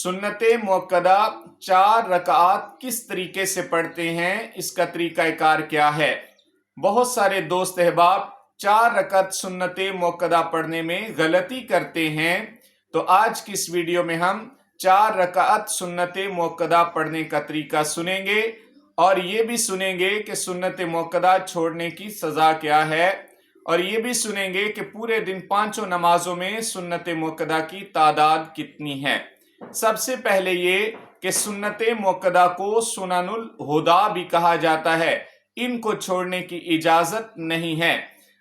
सुन्नत मुअक्कदा 4 रकात किस तरीके से पढ़ते हैं, इसका तरीक़ाकार क्या है। बहुत सारे दोस्त अहबाब 4 रकात सुन्नत मुअक्कदा पढ़ने में गलती करते हैं। तो आज की इस वीडियो में हम 4 रकात सुन्नत मुअक्कदा पढ़ने का तरीका सुनेंगे और ये भी सुनेंगे कि सुन्नत मुअक्कदा छोड़ने की सज़ा क्या है, और ये भी सुनेंगे कि पूरे दिन 5 नमाजों में सुन्नत मुअक्कदा की तादाद कितनी है। सबसे पहले ये कि सुन्नत मुअक्कदा को सुननुल हुदा भी कहा जाता है, इनको छोड़ने की इजाज़त नहीं है।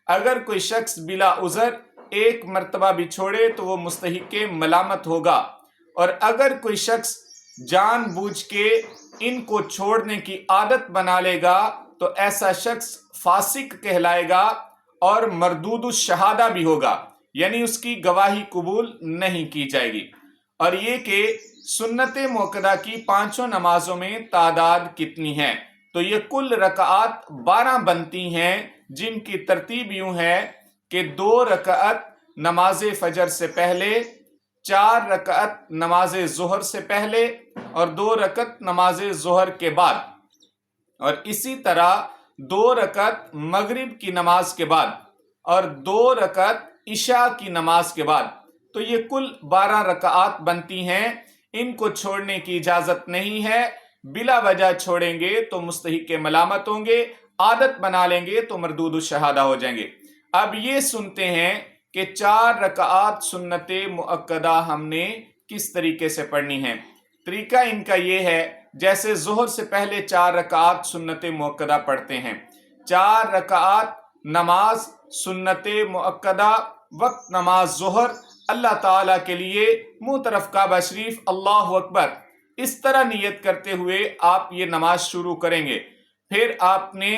अगर कोई शख्स बिला उज़र एक मर्तबा भी छोड़े तो वो मुस्तहिक़े मलामत होगा, और अगर कोई शख्स जानबूझ के इनको छोड़ने की आदत बना लेगा तो ऐसा शख्स फासिक कहलाएगा और मरदूदुश शहादा भी होगा, यानी उसकी गवाही कबूल नहीं की जाएगी। और ये कि सुन्नत मुअक्कदा की 5 नमाजों में तादाद कितनी है, तो ये कुल रकात 12 बनती हैं, जिनकी तरतीब यूं है कि 2 रकात नमाज फजर से पहले, 4 रकात नमाज ज़ोहर से पहले और 2 रकात नमाज ज़ोहर के बाद, और इसी तरह 2 रकात मगरिब की नमाज के बाद और 2 रकात इशा की नमाज के बाद। तो ये कुल 12 रकात बनती हैं। इनको छोड़ने की इजाज़त नहीं है। बिला वजह छोड़ेंगे तो मुस्तहिक़े मलामत होंगे, आदत बना लेंगे तो मरदूदुश शहादा हो जाएंगे। अब ये सुनते हैं कि 4 रकात सुन्नत मुअक्कदा हमने किस तरीके से पढ़नी है। तरीका इनका ये है, जैसे ज़ोहर से पहले 4 रकात सुन्नत मुअक्कदा पढ़ते हैं। 4 रकात नमाज सुन्नत मुअक्कदा वक्त नमाज ज़ोहर अल्लाह ताला के लिए मुँह तरफ काबा शरीफ अल्लाहु अकबर इस तरह नियत करते हुए आप ये नमाज शुरू करेंगे। फिर आपने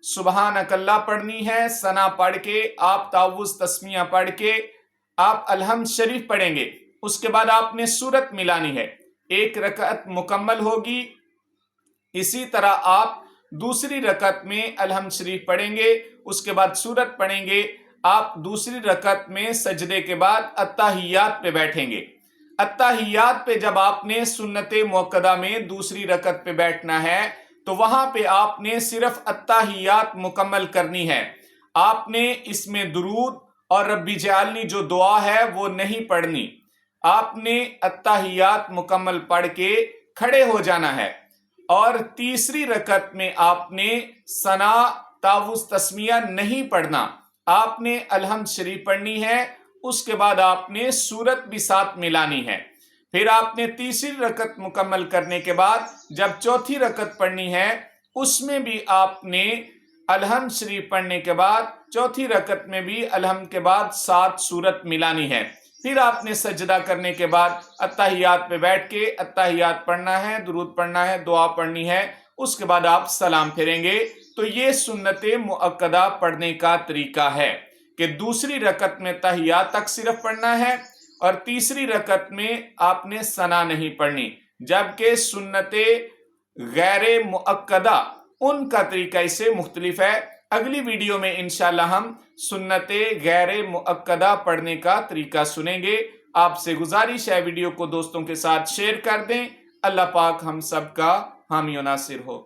सुबहानकल्लाह पढ़नी है, सना पढ़ के आप तावुज़ तस्मिया पढ़ के आप अलहम्द शरीफ पढ़ेंगे। उसके बाद आपने सूरत मिलानी है, 1 रकात मुकम्मल होगी। इसी तरह आप दूसरी रकात में अलहम्द शरीफ पढ़ेंगे, उसके बाद सूरत पढ़ेंगे। आप दूसरी रकात में सजदे के बाद अत्ताहियात पे बैठेंगे। अत्ताहियात पे जब आपने सुन्नत मुअक्कदा में दूसरी रकात पे बैठना है तो वहां पे आपने सिर्फ अत्ताहियात मुकम्मल करनी है। आपने इसमें दुरूद और रब्बी जअलनी जो दुआ है वो नहीं पढ़नी। आपने अत्ताहियात मुकम्मल पढ़ के खड़े हो जाना है, और तीसरी रकात में आपने सना तावुज़ तस्मिया नहीं पढ़ना। आपने अलहम्द शरीफ पढ़नी है, उसके बाद आपने सूरत भी साथ मिलानी है। फिर आपने तीसरी रकात मुकम्मल करने के बाद जब चौथी रकात पढ़नी है, उसमें भी आपने अलहम्द शरीफ पढ़ने के बाद चौथी रकात में भी अलहम्द के बाद 7 सूरत मिलानी है। फिर आपने सजदा करने के बाद अत्ताहियात पे बैठ के अत्ताहियात पढ़ना है, दुरूद पढ़ना है, दुआ पढ़नी है, उसके बाद आप सलाम फेरेंगे। तो ये सुन्नत मुअक्कदा पढ़ने का तरीका है कि दूसरी रकात में तहियात तक सिर्फ पढ़ना है और तीसरी रकात में आपने सना नहीं पढ़नी। जबकि सुन्नत गैर मुअक्कदा उनका तरीका इससे मुख्तलिफ है। अगली वीडियो में इंशाल्लाह हम सुन्नत गैर मुअक्कदा पढ़ने का तरीका सुनेंगे। आपसे गुजारिश है वीडियो को दोस्तों के साथ शेयर कर दें। अल्लाह पाक हम सब का हामी और नासिर हो।